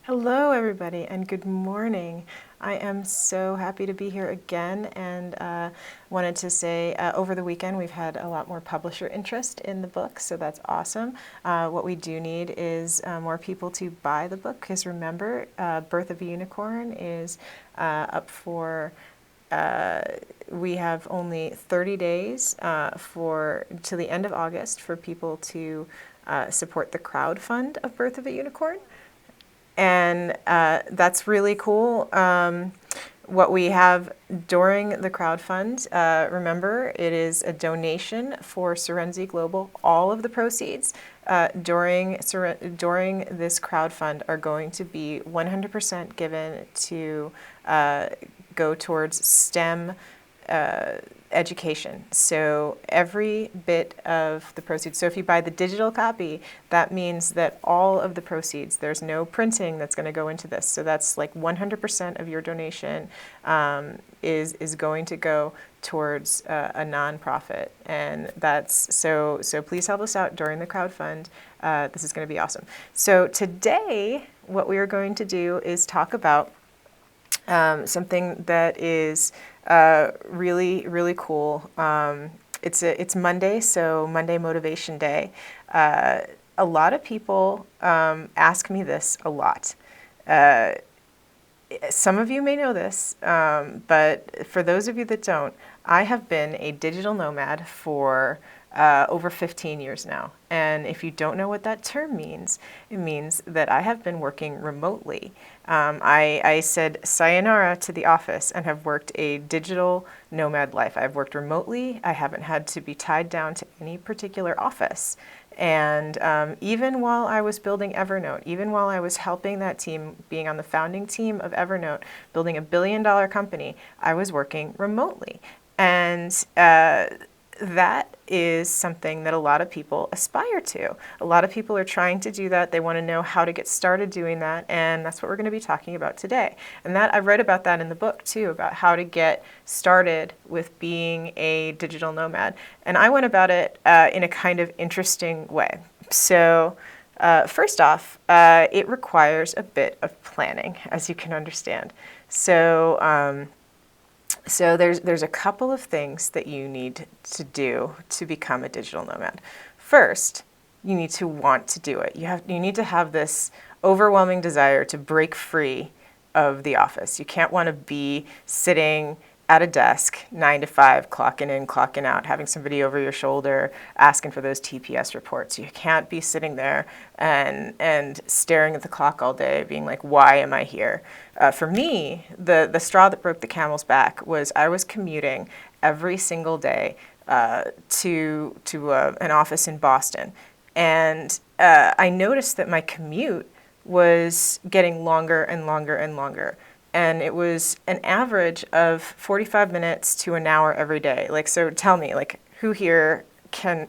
Hello, everybody, and good morning. I am so happy to be here again, and wanted to say over the weekend we've had a lot more publisher interest in the book, so that's awesome. What we do need is more people to buy the book, because remember, Birth of a Unicorn is up for we have only 30 days to the end of August for people to support the crowdfund of Birth of a Unicorn. And that's really cool. What we have during the crowdfund, remember, it is a donation for Serenzi Global. All of the proceeds during this crowdfund are going to be 100% given to go towards STEM education. So every bit of the proceeds, so if you buy the digital copy, that means that all of the proceeds, there's no printing that's going to go into this. So that's like 100% of your donation is going to go towards a nonprofit. And that's, so please help us out during the crowdfund. This is going to be awesome. So today, what we are going to do is talk about something that is really, really cool. It's Monday, so Monday Motivation Day. A lot of people ask me this a lot. Some of you may know this, but for those of you that don't, I have been a digital nomad for over 15 years now. And if you don't know what that term means, it means that I have been working remotely. I said sayonara to the office and have worked a digital nomad life. I've worked remotely. I haven't had to be tied down to any particular office. And even while I was building Evernote, even while I was helping that team, being on the founding team of Evernote, building a billion-dollar company, I was working remotely. And that is something that a lot of people aspire to. A lot of people are trying to do that. They want to know how to get started doing that, and that's what we're going to be talking about today. And that I read about that in the book too, about how to get started with being a digital nomad. And I went about it in a kind of interesting way. So first off, it requires a bit of planning, as you can understand. So there's a couple of things that you need to do to become a digital nomad. First, you need to want to do it. You need to have this overwhelming desire to break free of the office. You can't want to be sitting at a desk 9 to 5, clocking in, clocking out, having somebody over your shoulder asking for those TPS reports. You can't be sitting there and staring at the clock all day, being like, why am I here? For me, the straw that broke the camel's back was I was commuting every single day to an office in Boston. And I noticed that my commute was getting longer and longer and longer. And it was an average of 45 minutes to an hour every day. Like, so tell me, like, who here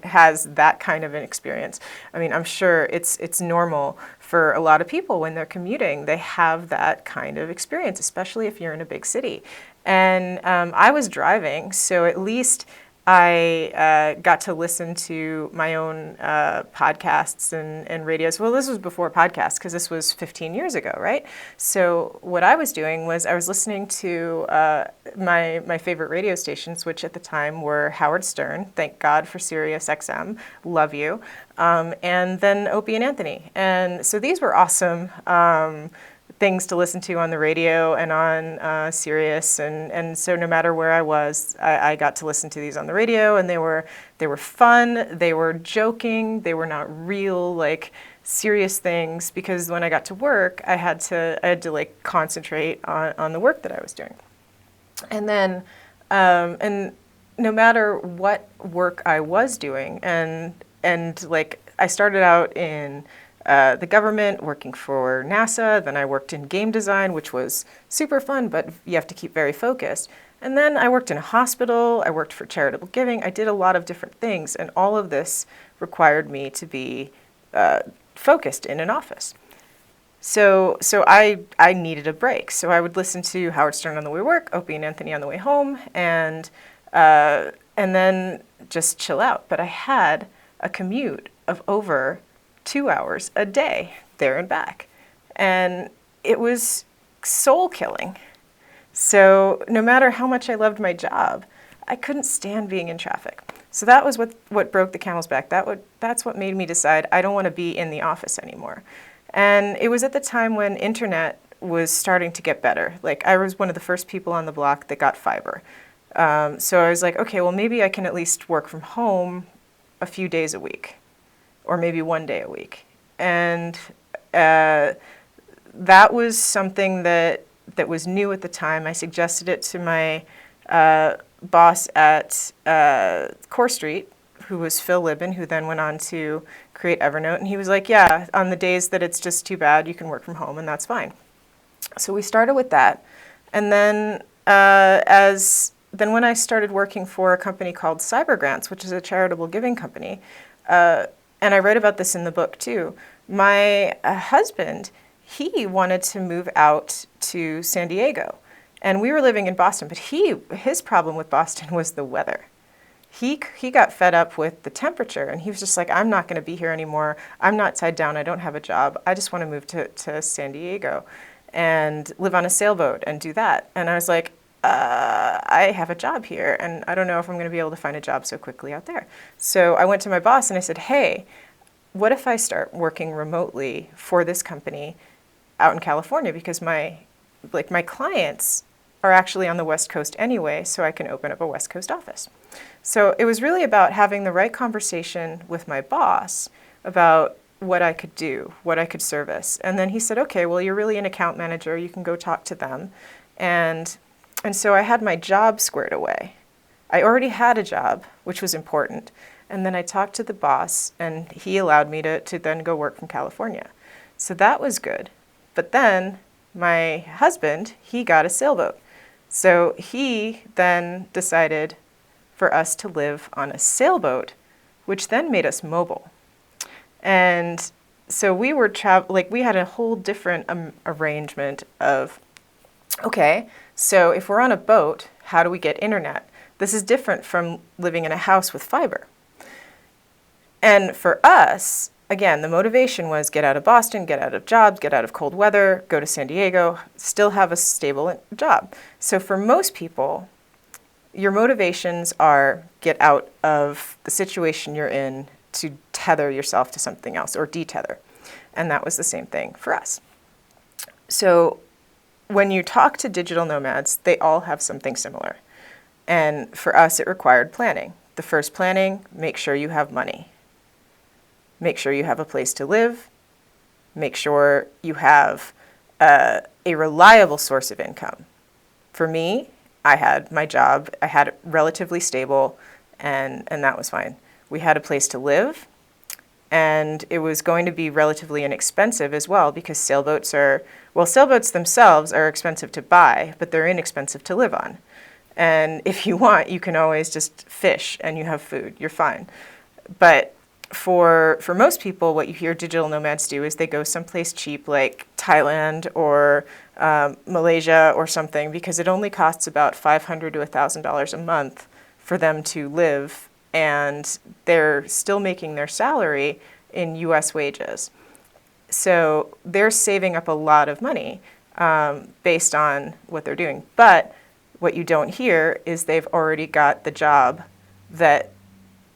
has that kind of an experience? I mean, I'm sure it's normal for a lot of people when they're commuting. They have that kind of experience, especially if you're in a big city. And I was driving, so at least I got to listen to my own podcasts and radios. Well, this was before podcasts, because this was 15 years ago, right? So what I was doing was I was listening to my favorite radio stations, which at the time were Howard Stern, thank God for Sirius XM, love you, and then Opie and Anthony. And so these were awesome things to listen to on the radio and on Sirius, and so no matter where I was, I got to listen to these on the radio, and they were fun, they were joking, they were not real like serious things, because when I got to work, I had to like concentrate on the work that I was doing. And then and no matter what work I was doing, and like I started out in the government, working for NASA. Then I worked in game design, which was super fun, but you have to keep very focused. And then I worked in a hospital. I worked for charitable giving. I did a lot of different things, and all of this required me to be focused in an office. So I needed a break. So I would listen to Howard Stern on the way to work, Opie and Anthony on the way home, and then just chill out. But I had a commute of over 2 hours a day there and back. And it was soul killing. So no matter how much I loved my job, I couldn't stand being in traffic. So that was what broke the camel's back. That's what made me decide I don't want to be in the office anymore. And it was at the time when internet was starting to get better. Like, I was one of the first people on the block that got fiber. So I was like, okay, well, maybe I can at least work from home a few days a week, or maybe one day a week. And that was something that was new at the time. I suggested it to my boss at Core Street, who was Phil Libin, who then went on to create Evernote. And he was like, yeah, on the days that it's just too bad, you can work from home, and that's fine. So we started with that. And then when I started working for a company called Cyber Grants, which is a charitable giving company, and I write about this in the book too, my husband, he wanted to move out to San Diego. And we were living in Boston, but his problem with Boston was the weather. He got fed up with the temperature, and he was just like, I'm not going to be here anymore. I'm not tied down. I don't have a job. I just want to move to San Diego and live on a sailboat and do that. And I was like, I have a job here, and I don't know if I'm going to be able to find a job so quickly out there. So I went to my boss and I said, hey, what if I start working remotely for this company out in California? Because my clients are actually on the West Coast anyway, so I can open up a West Coast office. So it was really about having the right conversation with my boss about what I could do, what I could service. And then he said, okay, well, you're really an account manager. You can go talk to them. And so I had my job squared away. I already had a job, which was important. And then I talked to the boss, and he allowed me to then go work from California. So that was good. But then my husband, he got a sailboat. So he then decided for us to live on a sailboat, which then made us mobile. And so we were we had a whole different arrangement of, okay, so if we're on a boat, how do we get internet? This is different from living in a house with fiber. And for us, again, the motivation was get out of Boston, get out of jobs, get out of cold weather, go to San Diego, still have a stable job. So for most people, your motivations are get out of the situation you're in to tether yourself to something else or detether. And that was the same thing for us. So when you talk to digital nomads, they all have something similar. And for us, it required planning. The first planning, make sure you have money. Make sure you have a place to live. Make sure you have a reliable source of income. For me, I had my job. I had it relatively stable, and that was fine. We had a place to live, and it was going to be relatively inexpensive as well, because sailboats themselves are expensive to buy, but they're inexpensive to live on. And if you want, you can always just fish and you have food. You're fine. But for most people, what you hear digital nomads do is they go someplace cheap like Thailand or Malaysia or something, because it only costs about $500 to $1,000 a month for them to live, and they're still making their salary in U.S. wages. So they're saving up a lot of money based on what they're doing. But what you don't hear is they've already got the job that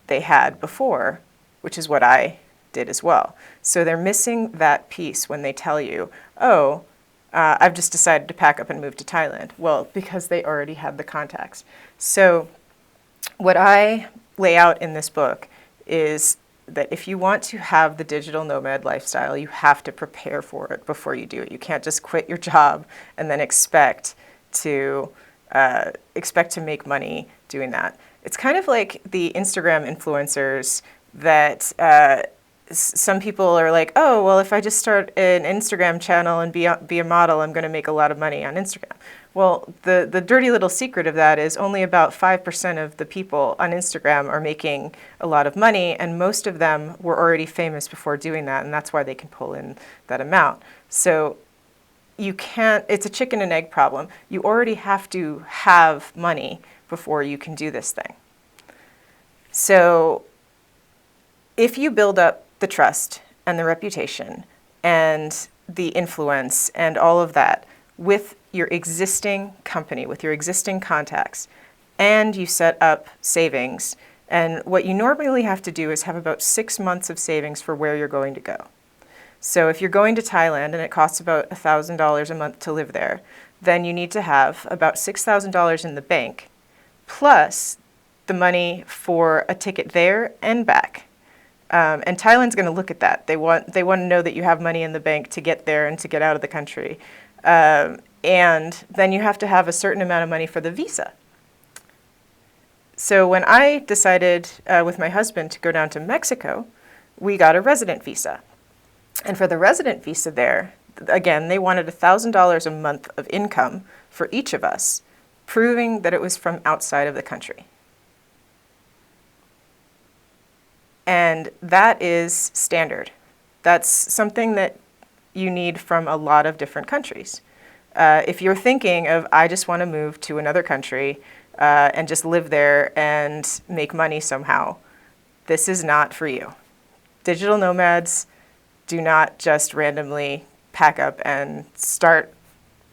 they had before, which is what I did as well. So they're missing that piece when they tell you, oh, I've just decided to pack up and move to Thailand. Well, because they already had the contacts. So what I lay out in this book is that if you want to have the digital nomad lifestyle, you have to prepare for it before you do it. You can't just quit your job and then expect to make money doing that. It's kind of like the Instagram influencers that some people are like, oh, well, if I just start an Instagram channel and be a model, I'm going to make a lot of money on Instagram. Well, the dirty little secret of that is only about 5% of the people on Instagram are making a lot of money, and most of them were already famous before doing that, and that's why they can pull in that amount. So you can't, it's a chicken and egg problem. You already have to have money before you can do this thing. So if you build up the trust and the reputation, and the influence and all of that with your existing company, with your existing contacts, and you set up savings. And what you normally have to do is have about 6 months of savings for where you're going to go. So if you're going to Thailand and it costs about $1,000 a month to live there, then you need to have about $6,000 in the bank, plus the money for a ticket there and back. And Thailand's going to look at that. They want to know that you have money in the bank to get there and to get out of the country. And then you have to have a certain amount of money for the visa. So when I decided with my husband to go down to Mexico, we got a resident visa. And for the resident visa there, again, they wanted $1,000 a month of income for each of us, proving that it was from outside of the country. And that is standard. That's something that you need from a lot of different countries. If you're thinking of, I just want to move to another country and just live there and make money somehow, this is not for you. Digital nomads do not just randomly pack up and start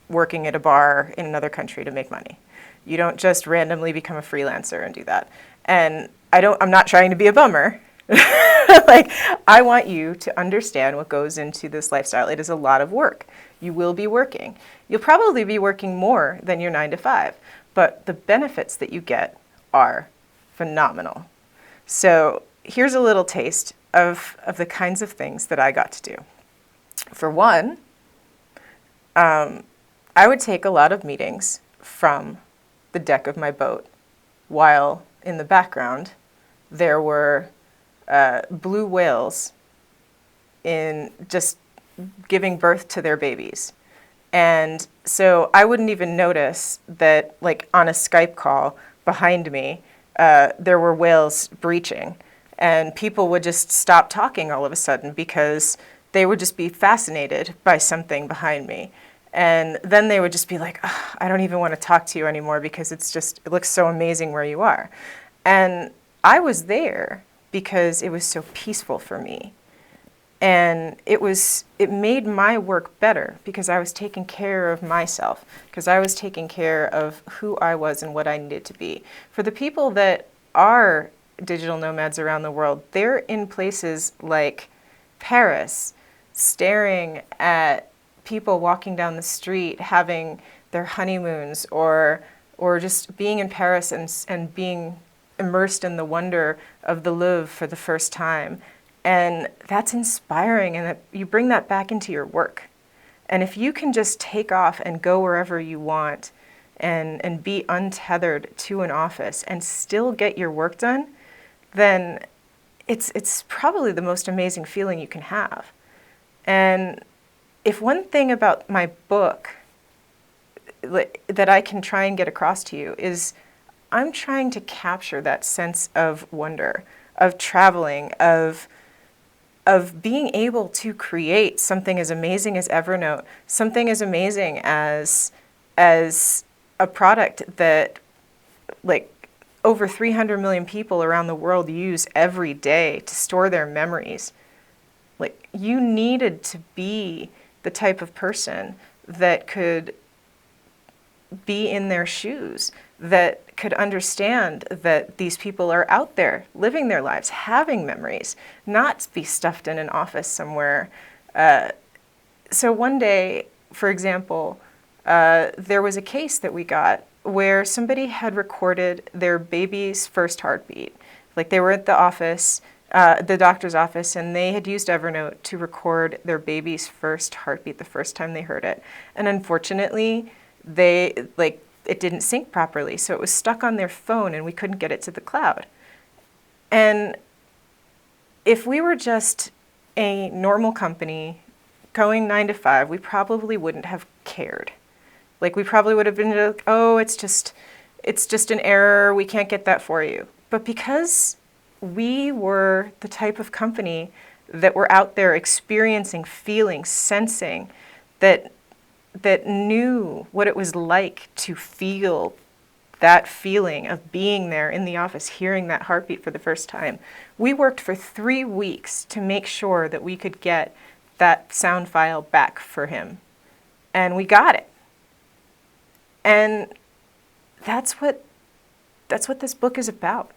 working at a bar in another country to make money. You don't just randomly become a freelancer and do that. And I'm not trying to be a bummer. Like, I want you to understand what goes into this lifestyle. It is a lot of work. You will be working. You'll probably be working more than your 9 to 5, but the benefits that you get are phenomenal. So here's a little taste of the kinds of things that I got to do. For one, I would take a lot of meetings from the deck of my boat, while in the background there were blue whales in just giving birth to their babies. And so I wouldn't even notice that, like, on a Skype call behind me, there were whales breaching. And people would just stop talking all of a sudden because they would just be fascinated by something behind me. And then they would just be like, oh, I don't even want to talk to you anymore because it looks so amazing where you are. And I was there because it was so peaceful for me. And it made my work better because I was taking care of myself, because I was taking care of who I was and what I needed to be. For the people that are digital nomads around the world, they're in places like Paris, staring at people walking down the street, having their honeymoons, or just being in Paris and being immersed in the wonder of the Louvre for the first time. And that's inspiring, and that you bring that back into your work. And if you can just take off and go wherever you want and be untethered to an office and still get your work done, then it's probably the most amazing feeling you can have. And if one thing about my book that I can try and get across to you is I'm trying to capture that sense of wonder, of traveling, of being able to create something as amazing as Evernote, something as amazing as a product that, like, over 300 million people around the world use every day to store their memories. Like, you needed to be the type of person that could be in their shoes, that could understand that these people are out there living their lives, having memories, not be stuffed in an office somewhere. So one day, for example, there was a case that we got where somebody had recorded their baby's first heartbeat. Like, they were at the office, the doctor's office, and they had used Evernote to record their baby's first heartbeat the first time they heard it. And unfortunately, it didn't sync properly, so it was stuck on their phone and we couldn't get it to the cloud. And if we were just a normal company going 9 to 5, we probably wouldn't have cared. Like, we probably would have been like, oh, it's just an error, we can't get that for you. But because we were the type of company that were out there experiencing, feeling, sensing, that knew what it was like to feel that feeling of being there in the office, hearing that heartbeat for the first time. We worked for 3 weeks to make sure that we could get that sound file back for him. And we got it. And that's what this book is about.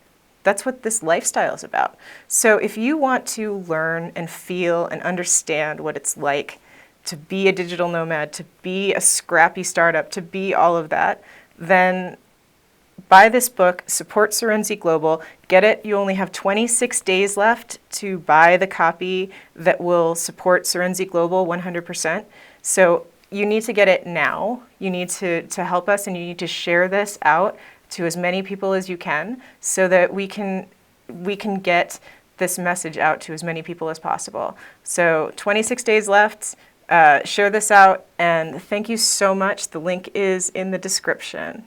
That's what this lifestyle is about. So if you want to learn and feel and understand what it's like to be a digital nomad, to be a scrappy startup, to be all of that, then buy this book, support Serenzi Global, get it. You only have 26 days left to buy the copy that will support Serenzi Global 100%. So you need to get it now. You need to help us, and you need to share this out to as many people as you can so that we can get this message out to as many people as possible. So 26 days left. Share this out, and thank you so much. The link is in the description.